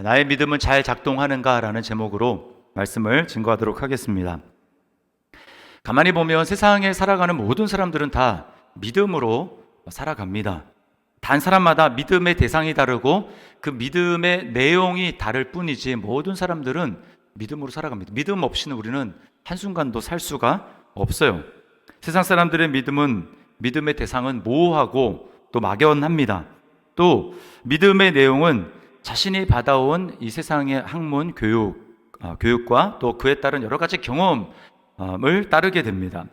나의 믿음은 잘 작동하는가라는 제목으로 말씀을 증거하도록 하겠습니다. 가만히 보면 세상에 살아가는 모든 사람들은 다 믿음으로 살아갑니다. 단 사람마다 믿음의 대상이 다르고 그 믿음의 내용이 다를 뿐이지 모든 사람들은 믿음으로 살아갑니다. 믿음 없이는 우리는 한순간도 살 수가 없어요. 세상 사람들의 믿음의 대상은 모호하고 또 막연합니다. 또 믿음의 내용은 자신이 받아온 이 세상의 학문, 교육과 또 그에 따른 여러 가지 경험을 따르게 됩니다.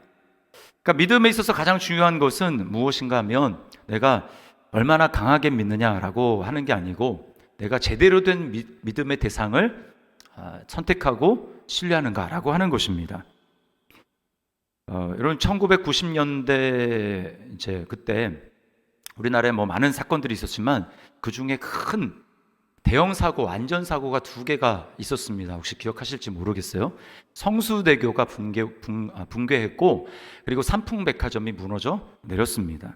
그러니까 믿음에 있어서 가장 중요한 것은 무엇인가 하면 내가 얼마나 강하게 믿느냐라고 하는 게 아니고 내가 제대로 된 믿음의 대상을 선택하고 신뢰하는가라고 하는 것입니다. 여러분 1990년대 이제 그때 우리나라에 많은 사건들이 있었지만 그 중에 큰 대형 사고, 안전 사고가 두 개가 있었습니다. 혹시 기억하실지 모르겠어요. 성수대교가 붕괴했고 그리고 삼풍백화점이 무너져 내렸습니다.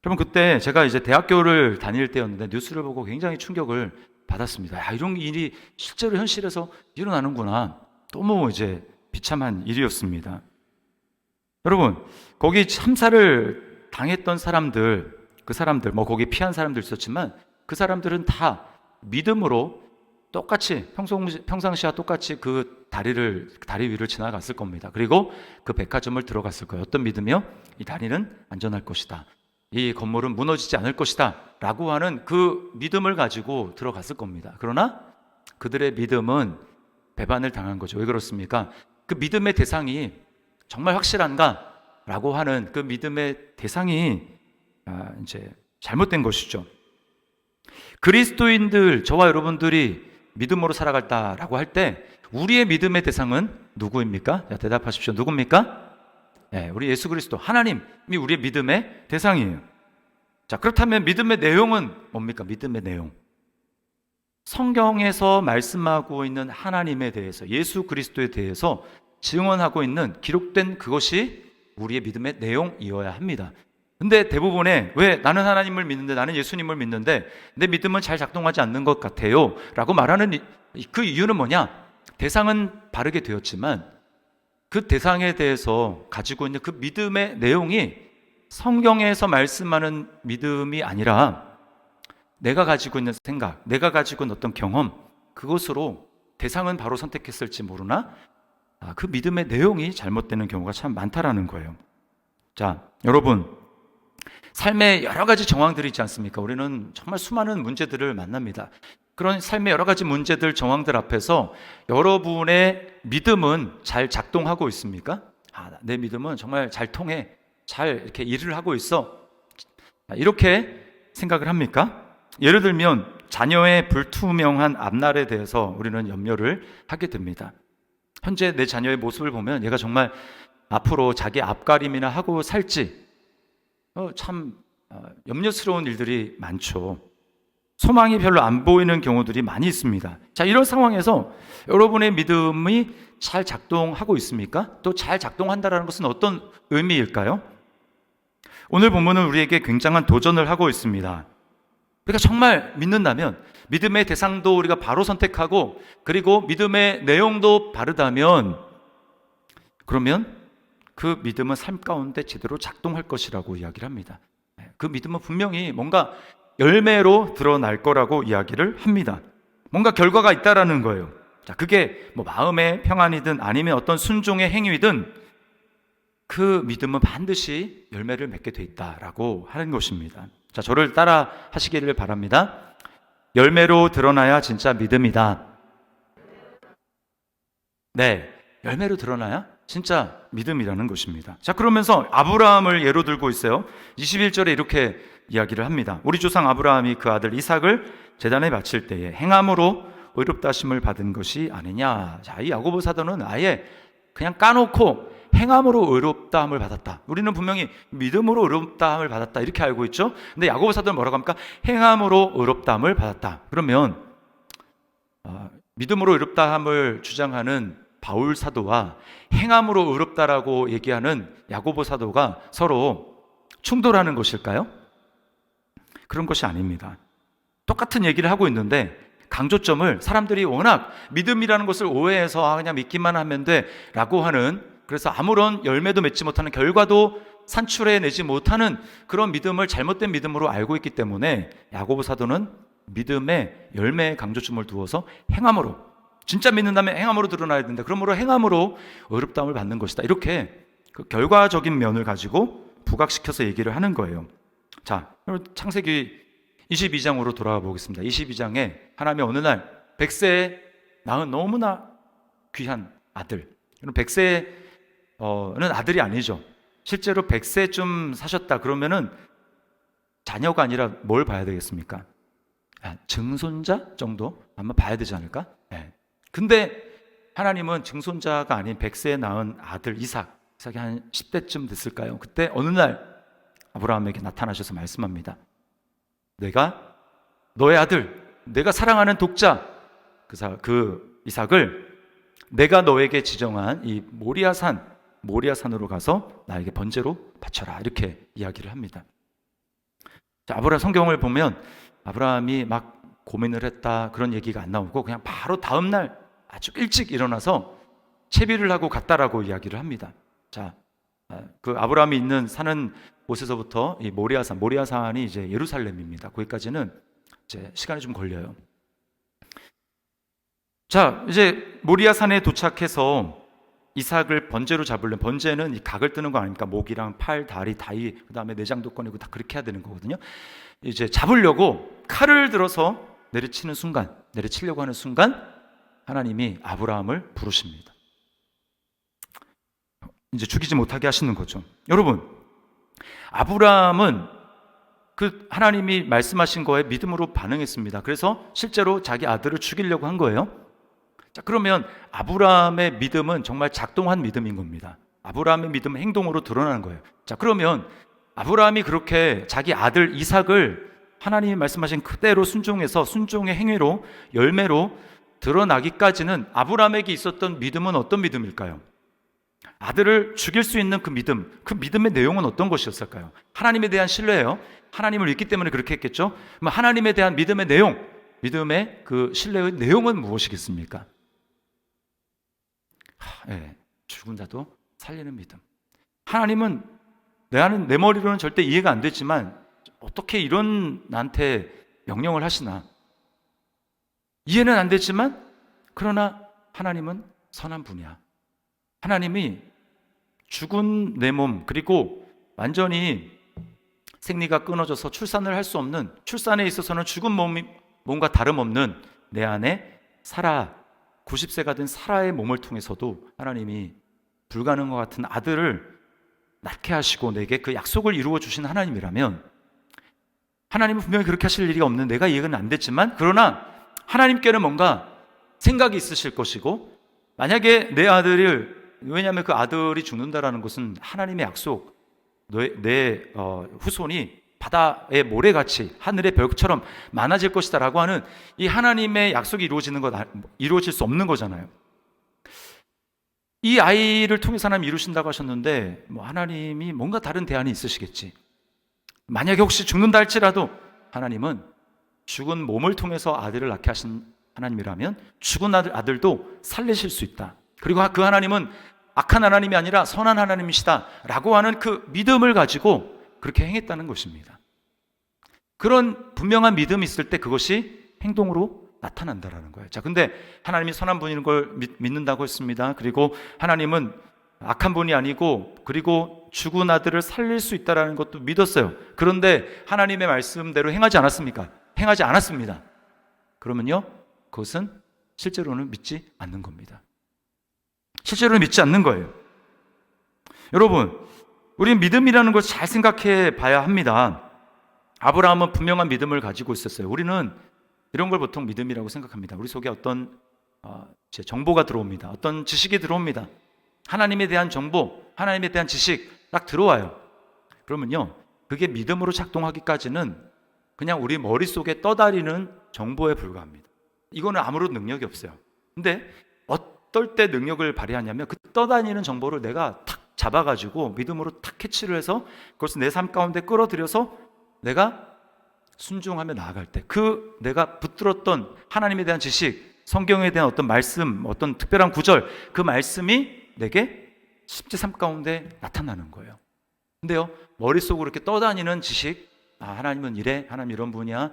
여러분 그때 제가 이제 대학교를 다닐 때였는데 뉴스를 보고 굉장히 충격을 받았습니다. 야, 이런 일이 실제로 현실에서 일어나는구나. 너무 이제 비참한 일이었습니다. 여러분 거기 참사를 당했던 사람들, 거기 피한 사람들 있었지만 그 사람들은 다 믿음으로 똑같이 평상시와 똑같이 그 다리 위를 지나갔을 겁니다. 그리고 그 백화점을 들어갔을 거예요. 어떤 믿음이요? 이 다리는 안전할 것이다. 이 건물은 무너지지 않을 것이다. 라고 하는 그 믿음을 가지고 들어갔을 겁니다. 그러나 그들의 믿음은 배반을 당한 거죠. 왜 그렇습니까? 그 믿음의 대상이 정말 확실한가? 라고 하는 그 믿음의 대상이 이제 잘못된 것이죠. 그리스도인들, 저와 여러분들이 믿음으로 살아갔다라고 할 때 우리의 믿음의 대상은 누구입니까? 자, 대답하십시오. 누굽니까? 네, 우리 예수 그리스도, 하나님이 우리의 믿음의 대상이에요. 자, 그렇다면 믿음의 내용은 뭡니까? 믿음의 내용. 성경에서 말씀하고 있는 하나님에 대해서, 예수 그리스도에 대해서 증언하고 있는 기록된 그것이 우리의 믿음의 내용이어야 합니다. 근데 대부분의 왜 나는 하나님을 믿는데 나는 예수님을 믿는데 내 믿음은 잘 작동하지 않는 것 같아요 라고 말하는 그 이유는 뭐냐? 대상은 바르게 되었지만 그 대상에 대해서 가지고 있는 그 믿음의 내용이 성경에서 말씀하는 믿음이 아니라 내가 가지고 있는 생각, 내가 가지고 있는 어떤 경험, 그것으로 대상은 바로 선택했을지 모르나 그 믿음의 내용이 잘못되는 경우가 참 많다라는 거예요. 자, 여러분 삶의 여러 가지 정황들이 있지 않습니까? 우리는 정말 수많은 문제들을 만납니다. 그런 삶의 여러 가지 문제들, 정황들 앞에서 여러분의 믿음은 잘 작동하고 있습니까? 내 믿음은 정말 잘 통해, 잘 이렇게 일을 하고 있어. 이렇게 생각을 합니까? 예를 들면 자녀의 불투명한 앞날에 대해서 우리는 염려를 하게 됩니다. 현재 내 자녀의 모습을 보면 얘가 정말 앞으로 자기 앞가림이나 하고 살지 참 염려스러운 일들이 많죠. 소망이 별로 안 보이는 경우들이 많이 있습니다. 자, 이런 상황에서 여러분의 믿음이 잘 작동하고 있습니까? 또 잘 작동한다는 것은 어떤 의미일까요? 오늘 본문은 우리에게 굉장한 도전을 하고 있습니다. 우리가 정말 믿는다면 믿음의 대상도 우리가 바로 선택하고 그리고 믿음의 내용도 바르다면 그러면 그 믿음은 삶 가운데 제대로 작동할 것이라고 이야기를 합니다. 그 믿음은 분명히 뭔가 열매로 드러날 거라고 이야기를 합니다. 뭔가 결과가 있다라는 거예요. 자, 그게 마음의 평안이든 아니면 어떤 순종의 행위든 그 믿음은 반드시 열매를 맺게 돼 있다라고 하는 것입니다. 자, 저를 따라 하시기를 바랍니다. 열매로 드러나야 진짜 믿음이다. 네, 열매로 드러나야 진짜 믿음이라는 것입니다. 자, 그러면서 아브라함을 예로 들고 있어요. 21절에 이렇게 이야기를 합니다. 우리 조상 아브라함이 그 아들 이삭을 제단에 바칠 때에 행함으로 의롭다 하심을 받은 것이 아니냐. 자, 이 야고보 사도는 아예 그냥 까놓고 행함으로 의롭다함을 받았다. 우리는 분명히 믿음으로 의롭다함을 받았다 이렇게 알고 있죠. 근데 야고보 사도는 뭐라고 합니까? 행함으로 의롭다함을 받았다. 그러면 믿음으로 의롭다함을 주장하는 바울 사도와 행함으로 의롭다라고 얘기하는 야고보 사도가 서로 충돌하는 것일까요? 그런 것이 아닙니다. 똑같은 얘기를 하고 있는데 강조점을 사람들이 워낙 믿음이라는 것을 오해해서 그냥 믿기만 하면 돼 라고 하는, 그래서 아무런 열매도 맺지 못하는, 결과도 산출해내지 못하는 그런 믿음을 잘못된 믿음으로 알고 있기 때문에 야고보 사도는 믿음의 열매의 강조점을 두어서 행함으로, 진짜 믿는다면 행함으로 드러나야 된다, 그러므로 행함으로 의롭다움을 받는 것이다, 이렇게 그 결과적인 면을 가지고 부각시켜서 얘기를 하는 거예요. 자, 그럼 창세기 22장으로 돌아가 보겠습니다. 22장에 하나님이 어느 날 100세에 낳은 너무나 귀한 아들, 백세는 아들이 아니죠. 실제로 100세쯤 사셨다 그러면은 자녀가 아니라 뭘 봐야 되겠습니까? 증손자 정도 아마 봐야 되지 않을까? 네. 근데 하나님은 증손자가 아닌 100세에 낳은 아들 이삭이 한 10대쯤 됐을까요? 그때 어느 날 아브라함에게 나타나셔서 말씀합니다. 내가 너의 아들, 내가 사랑하는 독자 그 이삭을 내가 너에게 지정한 이 모리아산으로 가서 나에게 번제로 바쳐라, 이렇게 이야기를 합니다. 자, 아브라함 성경을 보면 아브라함이 막 고민을 했다 그런 얘기가 안 나오고 그냥 바로 다음 날 아주 일찍 일어나서 채비를 하고 갔다라고 이야기를 합니다. 자, 그 아브라함이 사는 곳에서부터 이 모리아산이 이제 예루살렘입니다. 거기까지는 이제 시간이 좀 걸려요. 자, 이제 모리아산에 도착해서 이삭을 번제로 잡으려면, 번제는 이 각을 뜨는 거 아닙니까? 목이랑 팔, 다리, 그 다음에 내장도 꺼내고 다 그렇게 해야 되는 거거든요. 이제 잡으려고 칼을 들어서 내리치려고 하는 순간 하나님이 아브라함을 부르십니다. 이제 죽이지 못하게 하시는 거죠. 여러분, 아브라함은 그 하나님이 말씀하신 거에 믿음으로 반응했습니다. 그래서 실제로 자기 아들을 죽이려고 한 거예요. 자, 그러면 아브라함의 믿음은 정말 작동한 믿음인 겁니다. 아브라함의 믿음은 행동으로 드러나는 거예요. 자, 그러면 아브라함이 그렇게 자기 아들 이삭을 하나님이 말씀하신 그대로 순종해서 순종의 행위로, 열매로 드러나기까지는 아브라함에게 있었던 믿음은 어떤 믿음일까요? 아들을 죽일 수 있는 그 믿음, 그 믿음의 내용은 어떤 것이었을까요? 하나님에 대한 신뢰예요. 하나님을 믿기 때문에 그렇게 했겠죠. 그럼 하나님에 대한 믿음의 내용, 믿음의 그 신뢰의 내용은 무엇이겠습니까? 죽은 자도 살리는 믿음. 하나님은 내 머리로는 절대 이해가 안 되지만 어떻게 이런 나한테 명령을 하시나, 이해는 안 되지만 그러나 하나님은 선한 분이야. 하나님이 죽은 내 몸, 그리고 완전히 생리가 끊어져서 출산을 할 수 없는, 출산에 있어서는 죽은 몸과 다름없는 내 안에 90세가 된 사라의 몸을 통해서도 하나님이 불가능과 같은 아들을 낳게 하시고 내게 그 약속을 이루어 주신 하나님이라면, 하나님은 분명히 그렇게 하실 일이 없는, 내가 이해는 안 됐지만 그러나 하나님께는 뭔가 생각이 있으실 것이고, 만약에 내 아들을, 왜냐하면 그 아들이 죽는다라는 것은 하나님의 약속, 내 후손이 바다의 모래같이 하늘의 별처럼 많아질 것이다 라고 하는 이 하나님의 약속이 이루어질 수 없는 거잖아요. 이 아이를 통해서 하나님 이루신다고 하셨는데 하나님이 뭔가 다른 대안이 있으시겠지. 만약에 혹시 죽는다 할지라도 하나님은 죽은 몸을 통해서 아들을 낳게 하신 하나님이라면 죽은 아들도 살리실 수 있다. 그리고 그 하나님은 악한 하나님이 아니라 선한 하나님이시다 라고 하는 그 믿음을 가지고 그렇게 행했다는 것입니다. 그런 분명한 믿음이 있을 때 그것이 행동으로 나타난다라는 거예요. 자, 근데 하나님이 선한 분인 걸 믿는다고 했습니다. 그리고 하나님은 악한 분이 아니고, 그리고 죽은 아들을 살릴 수 있다라는 것도 믿었어요. 그런데 하나님의 말씀대로 행하지 않았습니까? 행하지 않았습니다. 그러면요, 그것은 실제로는 믿지 않는 겁니다. 실제로는 믿지 않는 거예요. 여러분, 우리는 믿음이라는 걸 잘 생각해 봐야 합니다. 아브라함은 분명한 믿음을 가지고 있었어요. 우리는 이런 걸 보통 믿음이라고 생각합니다. 우리 속에 어떤 정보가 들어옵니다. 어떤 지식이 들어옵니다. 하나님에 대한 정보, 하나님에 대한 지식 딱 들어와요. 그러면요, 그게 믿음으로 작동하기까지는 그냥 우리 머릿속에 떠다니는 정보에 불과합니다. 이거는 아무런 능력이 없어요. 근데 어떨 때 능력을 발휘하냐면 그 떠다니는 정보를 내가 탁 잡아가지고 믿음으로 탁 캐치를 해서 그것을 내 삶 가운데 끌어들여서 내가 순종하며 나아갈 때 그 내가 붙들었던 하나님에 대한 지식, 성경에 대한 어떤 말씀, 어떤 특별한 구절, 그 말씀이 내게 실제 삶 가운데 나타나는 거예요. 근데요, 머릿속으로 이렇게 떠다니는 지식, 하나님은 이래, 하나님 이런 분이야,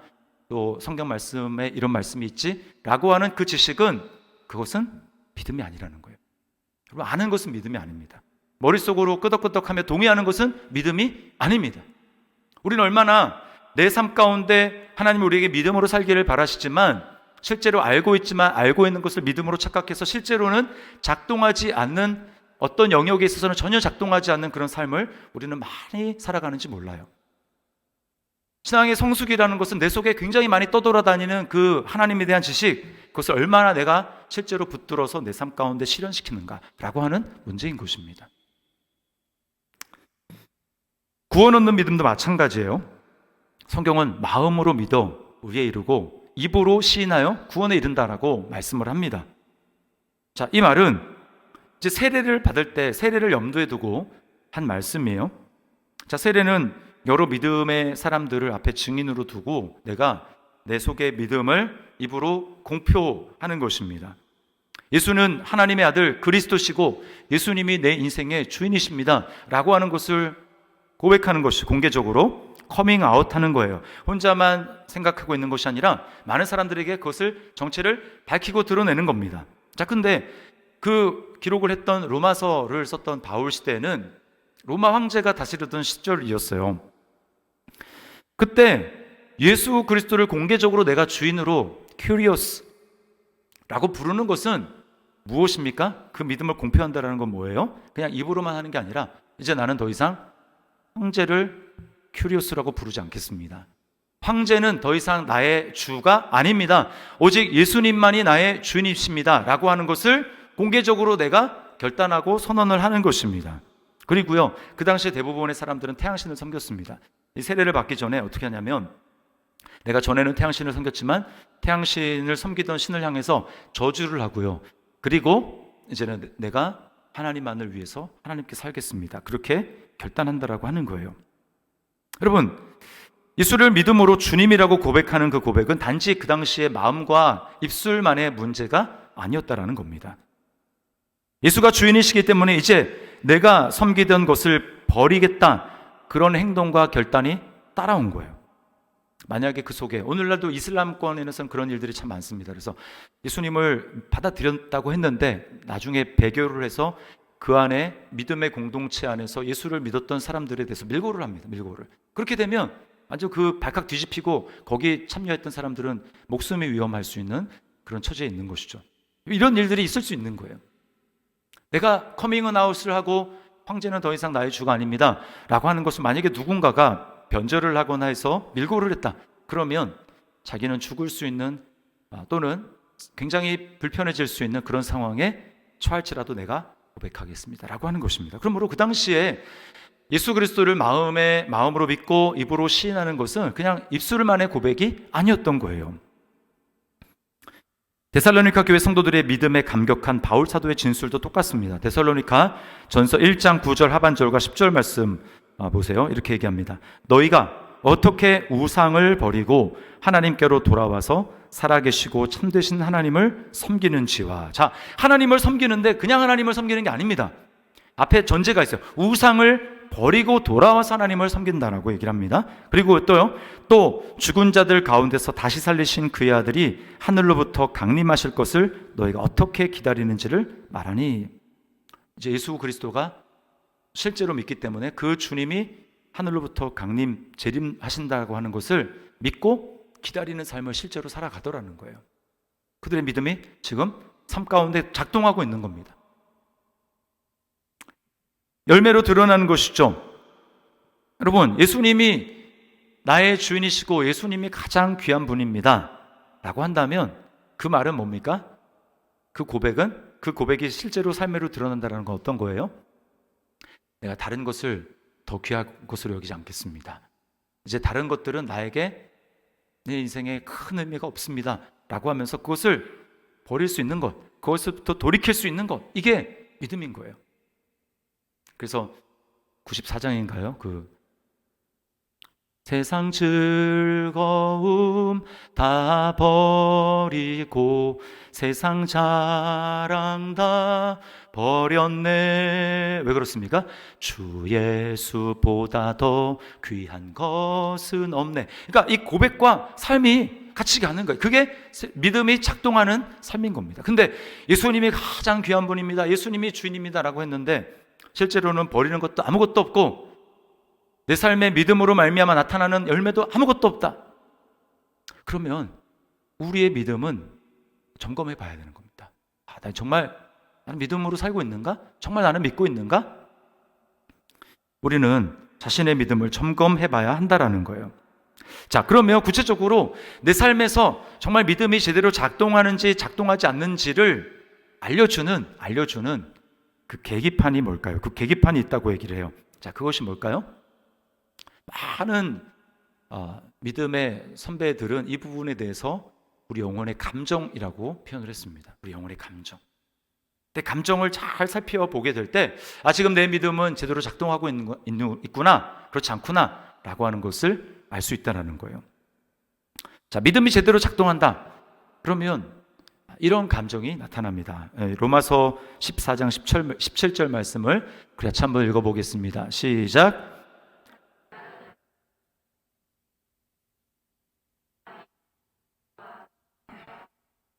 또 성경 말씀에 이런 말씀이 있지 라고 하는 그 지식은, 그것은 믿음이 아니라는 거예요. 여러분, 아는 것은 믿음이 아닙니다. 머릿속으로 끄덕끄덕하며 동의하는 것은 믿음이 아닙니다. 우리는 얼마나 내 삶 가운데 하나님이 우리에게 믿음으로 살기를 바라시지만, 실제로 알고 있지만 알고 있는 것을 믿음으로 착각해서 실제로는 작동하지 않는, 어떤 영역에 있어서는 전혀 작동하지 않는 그런 삶을 우리는 많이 살아가는지 몰라요. 신앙의 성숙이라는 것은 내 속에 굉장히 많이 떠돌아다니는 그 하나님에 대한 지식, 그것을 얼마나 내가 실제로 붙들어서 내 삶 가운데 실현시키는가라고 하는 문제인 것입니다. 구원 얻는 믿음도 마찬가지예요. 성경은 마음으로 믿어 의에 이르고 입으로 시인하여 구원에 이른다라고 말씀을 합니다. 자, 이 말은 이제 세례를 받을 때 세례를 염두에 두고 한 말씀이에요. 자, 세례는 여러 믿음의 사람들을 앞에 증인으로 두고 내가 내 속의 믿음을 입으로 공표하는 것입니다. 예수는 하나님의 아들 그리스도시고 예수님이 내 인생의 주인이십니다 라고 하는 것을 고백하는 것이, 공개적으로 커밍아웃하는 거예요. 혼자만 생각하고 있는 것이 아니라 많은 사람들에게 그것을, 정체를 밝히고 드러내는 겁니다. 자, 근데 그 기록을 했던, 로마서를 썼던 바울 시대에는 로마 황제가 다스리던 시절이었어요. 그때 예수 그리스도를 공개적으로 내가 주인으로 큐리오스라고 부르는 것은 무엇입니까? 그 믿음을 공표한다는 건 뭐예요? 그냥 입으로만 하는 게 아니라 이제 나는 더 이상 황제를 큐리오스라고 부르지 않겠습니다. 황제는 더 이상 나의 주가 아닙니다. 오직 예수님만이 나의 주인이십니다 라고 하는 것을 공개적으로 내가 결단하고 선언을 하는 것입니다. 그리고요, 그 당시에 대부분의 사람들은 태양신을 섬겼습니다. 이 세례를 받기 전에 어떻게 하냐면, 내가 전에는 태양신을 섬겼지만 태양신을 섬기던 신을 향해서 저주를 하고요, 그리고 이제는 내가 하나님만을 위해서 하나님께 살겠습니다, 그렇게 결단한다라고 하는 거예요. 여러분, 예수를 믿음으로 주님이라고 고백하는 그 고백은 단지 그 당시의 마음과 입술만의 문제가 아니었다라는 겁니다. 예수가 주인이시기 때문에 이제 내가 섬기던 것을 버리겠다, 그런 행동과 결단이 따라온 거예요. 만약에 그 속에, 오늘날도 이슬람권에서는 그런 일들이 참 많습니다. 그래서 예수님을 받아들였다고 했는데 나중에 배교를 해서 그 안에 믿음의 공동체 안에서 예수를 믿었던 사람들에 대해서 밀고를 합니다. 밀고를. 그렇게 되면 완전 그 발칵 뒤집히고 거기에 참여했던 사람들은 목숨이 위험할 수 있는 그런 처지에 있는 것이죠. 이런 일들이 있을 수 있는 거예요. 내가 커밍아웃을 하고 황제는 더 이상 나의 주가 아닙니다 라고 하는 것을 만약에 누군가가 변절을 하거나 해서 밀고를 했다, 그러면 자기는 죽을 수 있는, 또는 굉장히 불편해질 수 있는 그런 상황에 처할지라도 내가 고백하겠습니다 라고 하는 것입니다. 그러므로 그 당시에 예수 그리스도를 마음으로 믿고 입으로 시인하는 것은 그냥 입술만의 고백이 아니었던 거예요. 데살로니가 교회 성도들의 믿음에 감격한 바울 사도의 진술도 똑같습니다. 데살로니가 전서 1장 9절 하반절과 10절 말씀 보세요. 이렇게 얘기합니다. 너희가 어떻게 우상을 버리고 하나님께로 돌아와서 살아계시고 참되신 하나님을 섬기는지와. 자, 하나님을 섬기는데 그냥 하나님을 섬기는 게 아닙니다. 앞에 전제가 있어요. 우상을 버리고 돌아와서 하나님을 섬긴다라고 얘기를 합니다. 그리고 또 죽은 자들 가운데서 다시 살리신 그의 아들이 하늘로부터 강림하실 것을 너희가 어떻게 기다리는지를 말하니. 이제 예수 그리스도가 실제로 믿기 때문에 그 주님이 하늘로부터 재림하신다고 하는 것을 믿고 기다리는 삶을 실제로 살아가더라는 거예요. 그들의 믿음이 지금 삶 가운데 작동하고 있는 겁니다. 열매로 드러나는 것이죠. 여러분, 예수님이 나의 주인이시고 예수님이 가장 귀한 분입니다 라고 한다면 그 말은 뭡니까? 그 고백이 실제로 삶으로 드러난다는 건 어떤 거예요? 내가 다른 것을 더 귀한 것으로 여기지 않겠습니다. 이제 다른 것들은 나에게 내 인생에 큰 의미가 없습니다 라고 하면서 그것을 버릴 수 있는 것, 그것부터 돌이킬 수 있는 것, 이게 믿음인 거예요. 그래서 94장인가요? 그 세상 즐거움 다 버리고 세상 자랑 다 버렸네. 왜 그렇습니까? 주 예수보다 더 귀한 것은 없네. 그러니까 이 고백과 삶이 같이 가는 거예요. 그게 믿음이 작동하는 삶인 겁니다. 근데 예수님이 가장 귀한 분입니다, 예수님이 주인입니다 라고 했는데 실제로는 버리는 것도 아무것도 없고 내 삶의 믿음으로 말미암아 나타나는 열매도 아무것도 없다. 그러면 우리의 믿음은 점검해 봐야 되는 겁니다. 나는 믿음으로 살고 있는가? 정말 나는 믿고 있는가? 우리는 자신의 믿음을 점검해 봐야 한다라는 거예요. 자, 그러면 구체적으로 내 삶에서 정말 믿음이 제대로 작동하는지 작동하지 않는지를 알려주는 그 계기판이 뭘까요? 그 계기판이 있다고 얘기를 해요. 자, 그것이 뭘까요? 많은 믿음의 선배들은 이 부분에 대해서 우리 영혼의 감정이라고 표현을 했습니다. 우리 영혼의 감정. 근데 감정을 잘 살펴보게 될 때 지금 내 믿음은 제대로 작동하고 있구나, 그렇지 않구나 라고 하는 것을 알 수 있다는 거예요. 자, 믿음이 제대로 작동한다. 그러면 이런 감정이 나타납니다. 로마서 14장 17절 말씀을 같이 한번 읽어보겠습니다. 시작.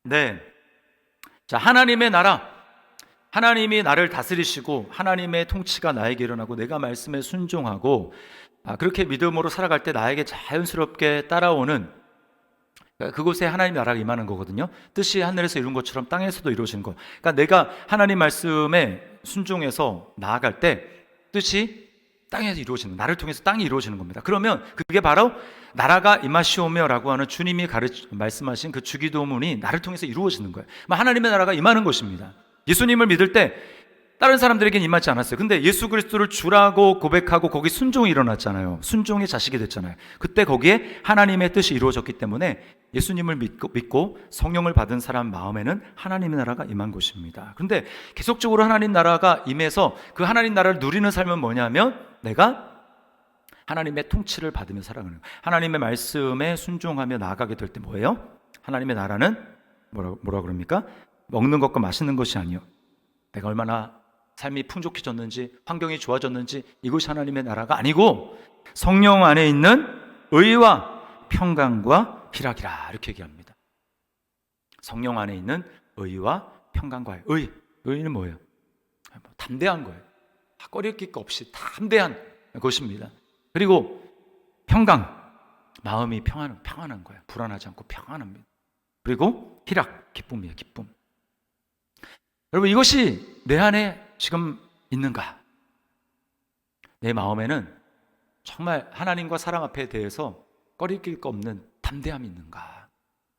네. 자, 하나님의 나라. 하나님이 나를 다스리시고 하나님의 통치가 나에게 일어나고 내가 말씀에 순종하고 그렇게 믿음으로 살아갈 때 나에게 자연스럽게 따라오는 그곳에 하나님 나라가 임하는 거거든요. 뜻이 하늘에서 이룬 것처럼 땅에서도 이루어지는 거. 그러니까 내가 하나님 말씀에 순종해서 나아갈 때 뜻이 땅에서 이루어지는, 나를 통해서 땅이 이루어지는 겁니다. 그러면 그게 바로 나라가 임하시오며 라고 하는 주님이 말씀하신 그 주기도문이 나를 통해서 이루어지는 거예요. 하나님의 나라가 임하는 것입니다. 예수님을 믿을 때 다른 사람들에게는 임하지 않았어요. 근데 예수 그리스도를 주라고 고백하고 거기 순종이 일어났잖아요. 순종의 자식이 됐잖아요. 그때 거기에 하나님의 뜻이 이루어졌기 때문에 예수님을 믿고 성령을 받은 사람 마음에는 하나님의 나라가 임한 것입니다. 그런데 계속적으로 하나님 나라가 임해서 그 하나님 나라를 누리는 삶은 뭐냐면 내가 하나님의 통치를 받으며 살아가는 거예요. 하나님의 말씀에 순종하며 나아가게 될 때 뭐예요? 하나님의 나라는 뭐라 그럽니까? 먹는 것과 마시는 것이 아니요, 내가 얼마나 삶이 풍족해졌는지 환경이 좋아졌는지 이것이 하나님의 나라가 아니고 성령 안에 있는 의와 평강과 희락이라 이렇게 얘기합니다. 성령 안에 있는 의와 평강과 의는 뭐예요? 담대한 거예요. 꺼릴 게 없이 담대한 것입니다. 그리고 평강, 마음이 평안한 거예요. 불안하지 않고 평안합니다. 그리고 희락, 기쁨이에요. 기쁨. 여러분, 이것이 내 안에 지금 있는가? 내 마음에는 정말 하나님과 사랑 앞에 대해서 꺼릴 거 없는 담대함이 있는가?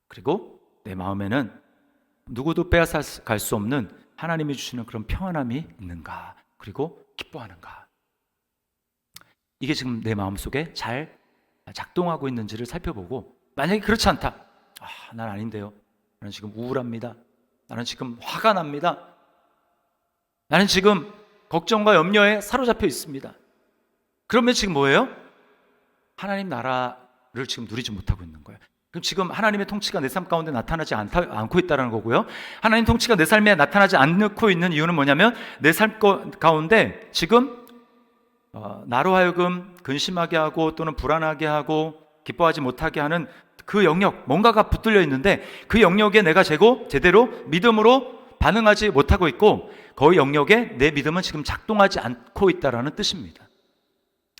그리고 내 마음에는 누구도 빼앗아갈 수 없는 하나님이 주시는 그런 평안함이 있는가? 그리고 기뻐하는가? 이게 지금 내 마음속에 잘 작동하고 있는지를 살펴보고, 만약에 그렇지 않다, 난 아닌데요, 나는 지금 우울합니다, 나는 지금 화가 납니다, 나는 지금 걱정과 염려에 사로잡혀 있습니다. 그러면 지금 뭐예요? 하나님 나라를 지금 누리지 못하고 있는 거예요. 그럼 지금 하나님의 통치가 내 삶 가운데 나타나지 않고 있다는 거고요. 하나님 통치가 내 삶에 나타나지 않고 있는 이유는 뭐냐면 내 삶 가운데 지금 나로 하여금 근심하게 하고 또는 불안하게 하고 기뻐하지 못하게 하는 그 영역, 뭔가가 붙들려 있는데 그 영역에 내가 제대로 믿음으로 반응하지 못하고 있고 그 영역에 내 믿음은 지금 작동하지 않고 있다는 뜻입니다.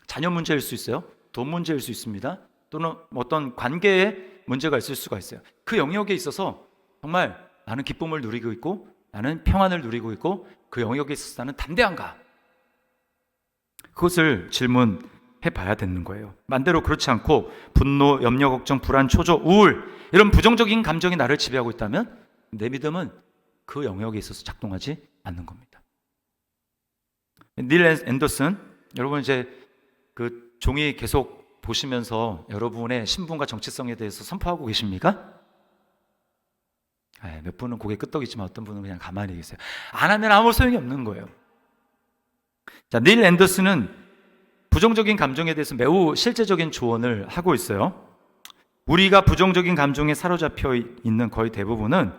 자녀 문제일 수 있어요. 돈 문제일 수 있습니다. 또는 어떤 관계에 문제가 있을 수가 있어요. 그 영역에 있어서 정말 나는 기쁨을 누리고 있고 나는 평안을 누리고 있고 그 영역에 있어서 나는 담대한가? 그것을 질문해 봐야 되는 거예요. 반대로 그렇지 않고 분노, 염려, 걱정, 불안, 초조, 우울 이런 부정적인 감정이 나를 지배하고 있다면 내 믿음은 그 영역에 있어서 작동하지 않는 겁니다. 닐 앤더슨, 여러분 이제 그 종이 계속 보시면서 여러분의 신분과 정체성에 대해서 선포하고 계십니까? 몇 분은 고개 끄덕이지만 어떤 분은 그냥 가만히 계세요. 안 하면 아무 소용이 없는 거예요. 자, 닐 앤더슨은 부정적인 감정에 대해서 매우 실제적인 조언을 하고 있어요. 우리가 부정적인 감정에 사로잡혀 있는 거의 대부분은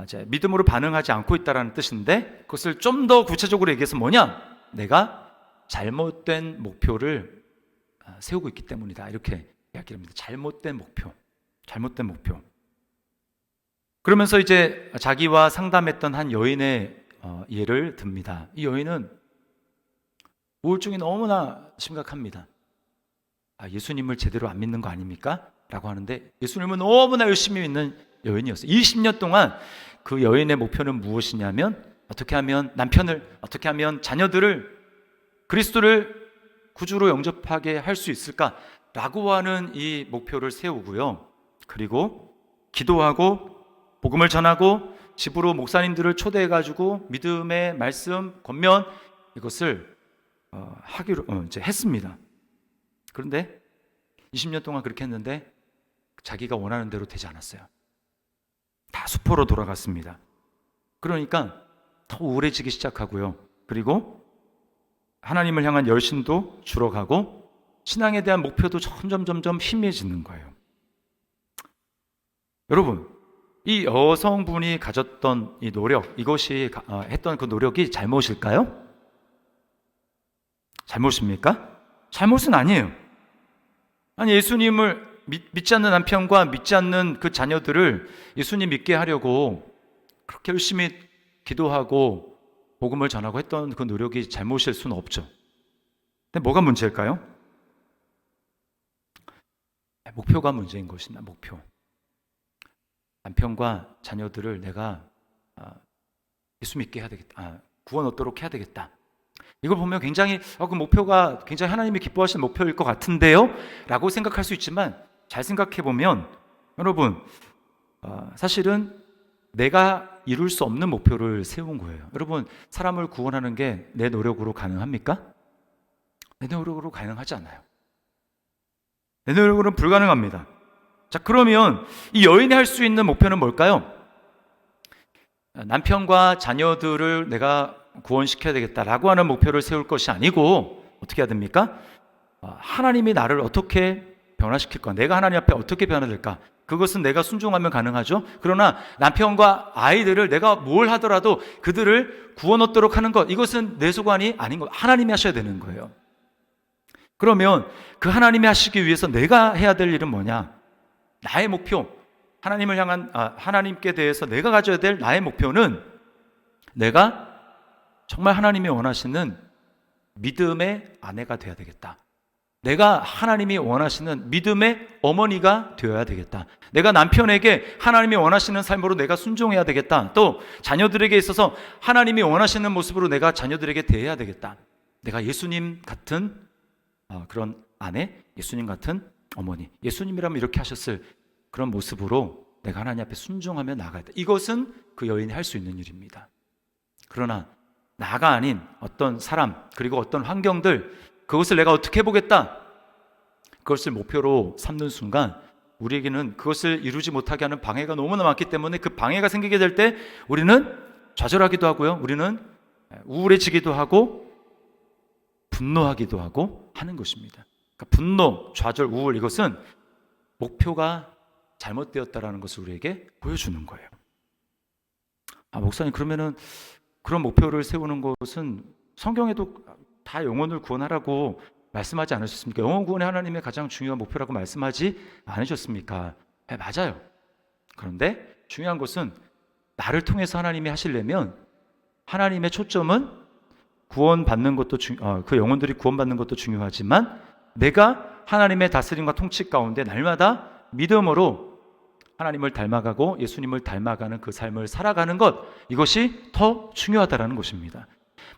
이제 믿음으로 반응하지 않고 있다는 뜻인데, 그것을 좀 더 구체적으로 얘기해서 뭐냐? 내가 잘못된 목표를 세우고 있기 때문이다, 이렇게 이야기합니다. 잘못된 목표. 그러면서 이제 자기와 상담했던 한 여인의 예를 듭니다. 이 여인은 우울증이 너무나 심각합니다. 예수님을 제대로 안 믿는 거 아닙니까? 라고 하는데, 예수님은 너무나 열심히 믿는 여인이었어요. 20년 동안 그 여인의 목표는 무엇이냐면, 어떻게 하면 남편을, 어떻게 하면 자녀들을 그리스도를 구주로 영접하게 할 수 있을까라고 하는 이 목표를 세우고요. 그리고 기도하고 복음을 전하고 집으로 목사님들을 초대해가지고 믿음의 말씀, 권면, 이것을 하기로 이제 했습니다. 그런데 20년 동안 그렇게 했는데 자기가 원하는 대로 되지 않았어요. 다 수포로 돌아갔습니다. 그러니까 더 우울해지기 시작하고요. 그리고 하나님을 향한 열심도 줄어가고 신앙에 대한 목표도 점점 희미해지는 거예요. 여러분, 이 여성분이 가졌던 이 노력, 이것이 했던 그 노력이 잘못일까요? 잘못입니까? 잘못은 아니에요. 아니, 예수님을 믿지 않는 남편과 믿지 않는 그 자녀들을 예수님 믿게 하려고 그렇게 열심히 기도하고 복음을 전하고 했던 그 노력이 잘못일 수는 없죠. 근데 뭐가 문제일까요? 목표가 문제인 것이다. 목표. 남편과 자녀들을 내가 예수 믿게 해야 되겠다. 구원 얻도록 해야 되겠다. 이걸 보면 굉장히 그 목표가 굉장히 하나님이 기뻐하시는 목표일 것 같은데요? 라고 생각할 수 있지만, 잘 생각해 보면 여러분, 사실은 내가 이룰 수 없는 목표를 세운 거예요. 여러분, 사람을 구원하는 게 내 노력으로 가능합니까? 내 노력으로 가능하지 않아요. 내 노력으로는 불가능합니다. 자, 그러면 이 여인이 할 수 있는 목표는 뭘까요? 남편과 자녀들을 내가 구원시켜야 되겠다라고 하는 목표를 세울 것이 아니고 어떻게 해야 됩니까? 하나님이 나를 어떻게 변화시킬까? 내가 하나님 앞에 어떻게 변화될까? 그것은 내가 순종하면 가능하죠. 그러나 남편과 아이들을 내가 뭘 하더라도 그들을 구원 얻도록 하는 것, 이것은 내 소관이 아닌 것, 하나님이 하셔야 되는 거예요. 그러면 그 하나님이 하시기 위해서 내가 해야 될 일은 뭐냐? 나의 목표, 하나님을 향한 하나님께 대해서 내가 가져야 될 나의 목표는 내가 정말 하나님이 원하시는 믿음의 아내가 되어야 되겠다. 내가 하나님이 원하시는 믿음의 어머니가 되어야 되겠다. 내가 남편에게 하나님이 원하시는 삶으로 내가 순종해야 되겠다. 또 자녀들에게 있어서 하나님이 원하시는 모습으로 내가 자녀들에게 대해야 되겠다. 내가 예수님 같은 그런 아내, 예수님 같은 어머니, 예수님이라면 이렇게 하셨을 그런 모습으로 내가 하나님 앞에 순종하며 나가야 돼. 이것은 그 여인이 할 수 있는 일입니다. 그러나 나가 아닌 어떤 사람, 그리고 어떤 환경들, 그것을 내가 어떻게 해보겠다, 그것을 목표로 삼는 순간 우리에게는 그것을 이루지 못하게 하는 방해가 너무나 많기 때문에, 그 방해가 생기게 될 때 우리는 좌절하기도 하고요, 우리는 우울해지기도 하고 분노하기도 하고 하는 것입니다. 그러니까 분노, 좌절, 우울, 이것은 목표가 잘못되었다라는 것을 우리에게 보여주는 거예요. 목사님, 그러면은 그런 목표를 세우는 것은 성경에도 다 영혼을 구원하라고 말씀하지 않으셨습니까? 영혼 구원이 하나님의 가장 중요한 목표라고 말씀하지 않으셨습니까? 맞아요. 그런데 중요한 것은 나를 통해서 하나님이 하시려면 하나님의 초점은 구원받는 것도 그 영혼들이 구원받는 것도 중요하지만, 내가 하나님의 다스림과 통치 가운데 날마다 믿음으로 하나님을 닮아가고 예수님을 닮아가는 그 삶을 살아가는 것, 이것이 더 중요하다는 것입니다.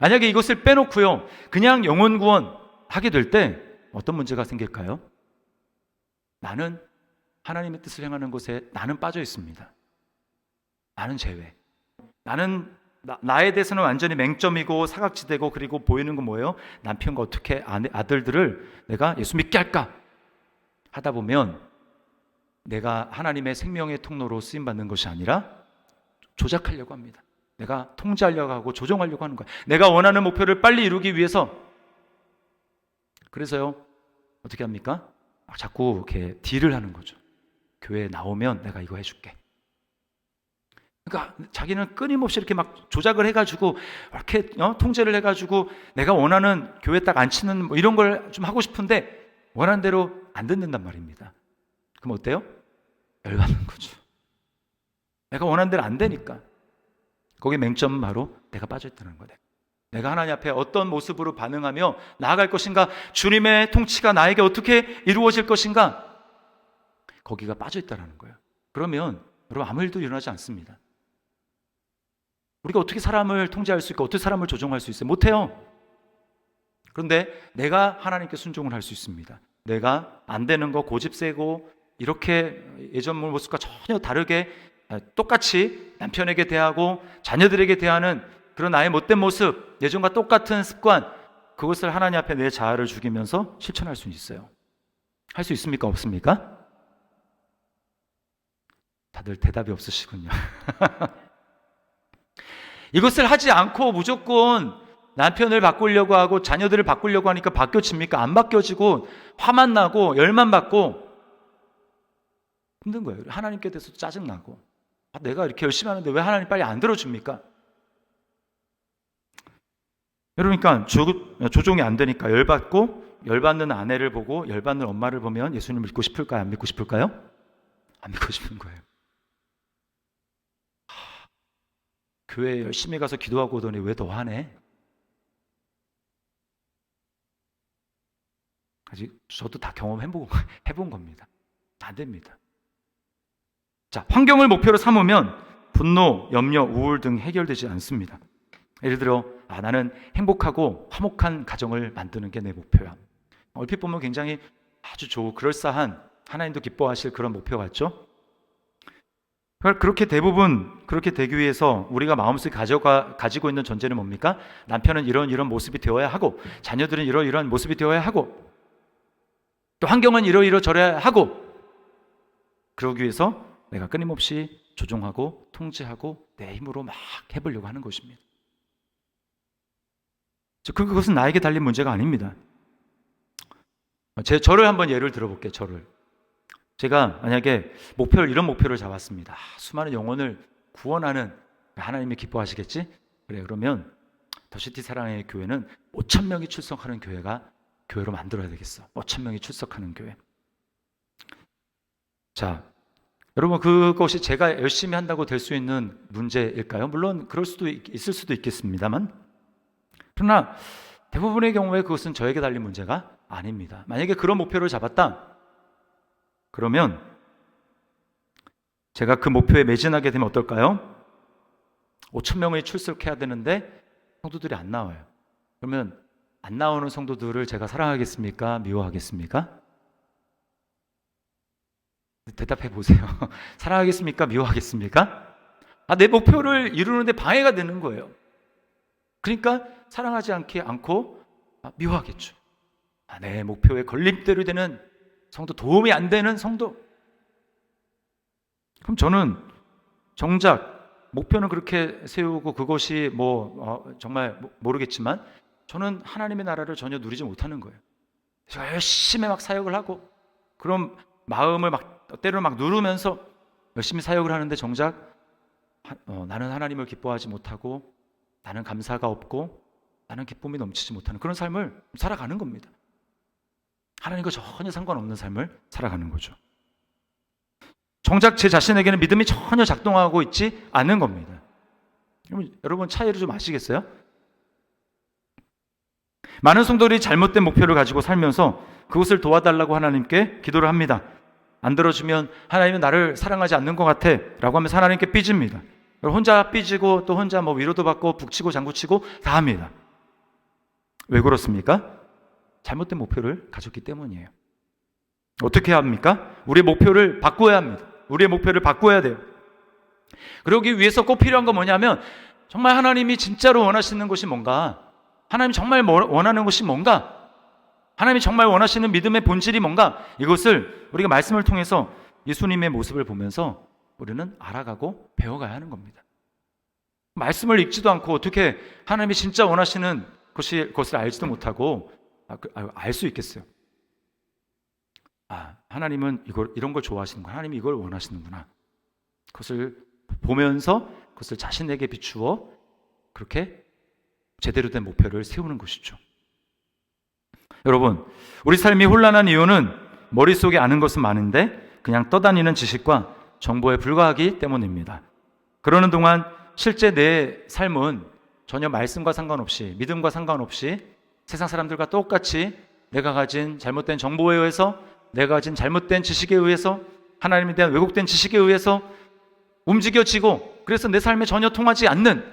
만약에 이것을 빼놓고요, 그냥 영혼 구원 하게 될 때 어떤 문제가 생길까요? 나는 하나님의 뜻을 행하는 곳에 나는 빠져 있습니다. 나는 제외. 나에 대해서는 완전히 맹점이고 사각지대고, 그리고 보이는 건 뭐예요? 남편과 어떻게 아들들을 내가 예수 믿게 할까 하다 보면 내가 하나님의 생명의 통로로 쓰임받는 것이 아니라 조작하려고 합니다. 내가 통제하려고 하고 조종하려고 하는 거야. 내가 원하는 목표를 빨리 이루기 위해서 그래서요, 어떻게 합니까? 자꾸 이렇게 딜을 하는 거죠. 교회에 나오면 내가 이거 해줄게. 그러니까 자기는 끊임없이 이렇게 막 조작을 해가지고 이렇게 통제를 해가지고 내가 원하는 교회 딱 앉히는 뭐 이런 걸 좀 하고 싶은데 원하는 대로 안 듣는단 말입니다. 그럼 어때요? 열받는 거죠. 내가 원하는 대로 안 되니까. 거기에 맹점은 바로 내가 빠져있다는 거예요. 내가 하나님 앞에 어떤 모습으로 반응하며 나아갈 것인가, 주님의 통치가 나에게 어떻게 이루어질 것인가, 거기가 빠져있다는 거예요. 그러면 여러분 아무 일도 일어나지 않습니다. 우리가 어떻게 사람을 통제할 수 있고 어떻게 사람을 조종할 수 있어요? 못해요. 그런데 내가 하나님께 순종을 할 수 있습니다. 내가 안 되는 거 고집 세고 이렇게 예전 모습과 전혀 다르게 똑같이 남편에게 대하고 자녀들에게 대하는 그런 나의 못된 모습, 예전과 똑같은 습관, 그것을 하나님 앞에 내 자아를 죽이면서 실천할 수 있어요. 할 수 있습니까? 없습니까? 다들 대답이 없으시군요. 이것을 하지 않고 무조건 남편을 바꾸려고 하고 자녀들을 바꾸려고 하니까 바뀌어집니까? 안 바뀌어지고 화만 나고 열만 받고 힘든 거예요. 하나님께 대해서 짜증나고 내가 이렇게 열심히 하는데 왜 하나님 빨리 안 들어줍니까? 그러니까 조종이 안 되니까 열받고 열받는 아내를 보고 열받는 엄마를 보면 예수님을 믿고 싶을까요? 안 믿고 싶을까요? 안 믿고 싶은 거예요. 교회에 열심히 가서 기도하고 오더니 왜 더 하네? 아직 저도 다 해본 겁니다. 안 됩니다. 자, 환경을 목표로 삼으면 분노, 염려, 우울 등 해결되지 않습니다. 예를 들어 나는 행복하고 화목한 가정을 만드는 게 내 목표야. 얼핏 보면 굉장히 아주 좋고 그럴싸한, 하나님도 기뻐하실 그런 목표 같죠? 그렇게 대부분 그렇게 되기 위해서 우리가 마음속에 가지고 있는 전제는 뭡니까? 남편은 이런 모습이 되어야 하고, 자녀들은 이런 모습이 되어야 하고, 또 환경은 이러저러야 하고, 그러기 위해서 내가 끊임없이 조종하고 통제하고 내 힘으로 막 해보려고 하는 것입니다. 그것은 나에게 달린 문제가 아닙니다. 저를 한번 예를 들어볼게요. 제가 만약에 이런 목표를 잡았습니다. 수많은 영혼을 구원하는, 하나님이 기뻐하시겠지? 그래, 그러면 더시티 사랑의 교회는 5,000명이 출석하는 교회로 만들어야 되겠어. 5,000명이 출석하는 교회. 자, 여러분, 그것이 제가 열심히 한다고 될 수 있는 문제일까요? 물론 그럴 수도 있을 수도 있겠습니다만, 그러나 대부분의 경우에 그것은 저에게 달린 문제가 아닙니다. 만약에 그런 목표를 잡았다, 그러면 제가 그 목표에 매진하게 되면 어떨까요? 5,000명이 출석해야 되는데 성도들이 안 나와요. 그러면 안 나오는 성도들을 제가 사랑하겠습니까? 미워하겠습니까? 대답해 보세요. 사랑하겠습니까? 미워하겠습니까? 내 목표를 이루는데 방해가 되는 거예요. 그러니까 사랑하지 않고 미워하겠죠. 내 목표에 걸림돌이 되는 성도, 도움이 안 되는 성도. 그럼 저는 정작 목표는 그렇게 세우고 그것이 정말 모르겠지만 저는 하나님의 나라를 전혀 누리지 못하는 거예요. 제가 열심히 막 사역을 하고 그런 마음을 때로는 막 누르면서 열심히 사역을 하는데 정작 나는 하나님을 기뻐하지 못하고 나는 감사가 없고 나는 기쁨이 넘치지 못하는 그런 삶을 살아가는 겁니다. 하나님과 전혀 상관없는 삶을 살아가는 거죠. 정작 제 자신에게는 믿음이 전혀 작동하고 있지 않는 겁니다. 여러분 차이를 좀 아시겠어요? 많은 성도들이 잘못된 목표를 가지고 살면서 그것을 도와달라고 하나님께 기도를 합니다. 안 들어주면 하나님은 나를 사랑하지 않는 것 같아 라고 하면서 하나님께 삐집니다. 혼자 삐지고 또 혼자 위로도 받고 북치고 장구치고 다 합니다. 왜 그렇습니까? 잘못된 목표를 가졌기 때문이에요. 어떻게 합니까? 우리의 목표를 바꿔야 합니다. 우리의 목표를 바꿔야 돼요. 그러기 위해서 꼭 필요한 건 뭐냐면 정말 하나님이 진짜로 원하시는 것이 뭔가, 하나님이 정말 원하는 것이 뭔가, 하나님이 정말 원하시는 믿음의 본질이 뭔가, 이것을 우리가 말씀을 통해서 예수님의 모습을 보면서 우리는 알아가고 배워가야 하는 겁니다. 말씀을 읽지도 않고 어떻게 하나님이 진짜 원하시는 것을 알지도 못하고 알 수 있겠어요. 하나님은 이런 걸 좋아하시는구나. 하나님이 이걸 원하시는구나. 그것을 보면서 그것을 자신에게 비추어 그렇게 제대로 된 목표를 세우는 것이죠. 여러분, 우리 삶이 혼란한 이유는 머릿속에 아는 것은 많은데 그냥 떠다니는 지식과 정보에 불과하기 때문입니다. 그러는 동안 실제 내 삶은 전혀 말씀과 상관없이, 믿음과 상관없이 세상 사람들과 똑같이 내가 가진 잘못된 정보에 의해서, 내가 가진 잘못된 지식에 의해서, 하나님에 대한 왜곡된 지식에 의해서 움직여지고, 그래서 내 삶에 전혀 통하지 않는,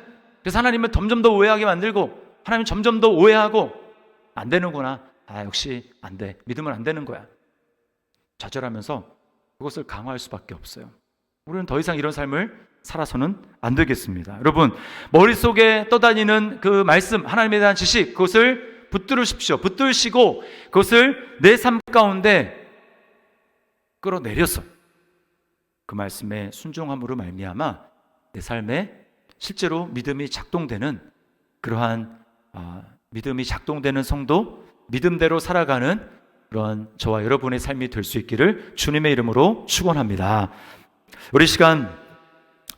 그래서 하나님을 점점 더 오해하게 만들고, 하나님 점점 더 오해하고, 안 되는구나. 역시 안 돼. 믿으면 안 되는 거야. 좌절하면서 그것을 강화할 수밖에 없어요. 우리는 더 이상 이런 삶을 살아서는 안 되겠습니다. 여러분, 머릿속에 떠다니는 그 말씀, 하나님에 대한 지식, 그것을 붙들으십시오. 붙들시고 그것을 내 삶 가운데 끌어내려서 그 말씀에 순종함으로 말미암아 내 삶에 실제로 믿음이 작동되는 그러한 믿음이 작동되는 성도, 믿음대로 살아가는 그런 저와 여러분의 삶이 될 수 있기를 주님의 이름으로 축원합니다. 우리 시간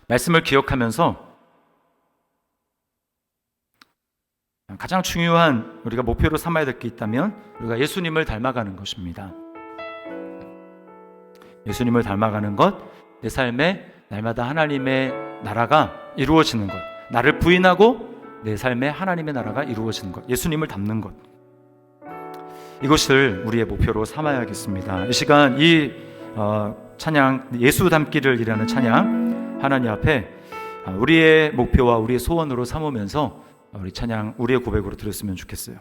말씀을 기억하면서 가장 중요한 우리가 목표로 삼아야 될 게 있다면 우리가 예수님을 닮아가는 것입니다. 예수님을 닮아가는 것, 내 삶에 날마다 하나님의 나라가 이루어지는 것, 나를 부인하고 내 삶에 하나님의 나라가 이루어지는 것, 예수님을 닮는 것, 이것을 우리의 목표로 삼아야겠습니다. 이 시간 이 찬양, 예수 닮기를이라는 찬양 하나님 앞에 우리의 목표와 우리의 소원으로 삼으면서 우리 찬양, 우리의 고백으로 드렸으면 좋겠어요.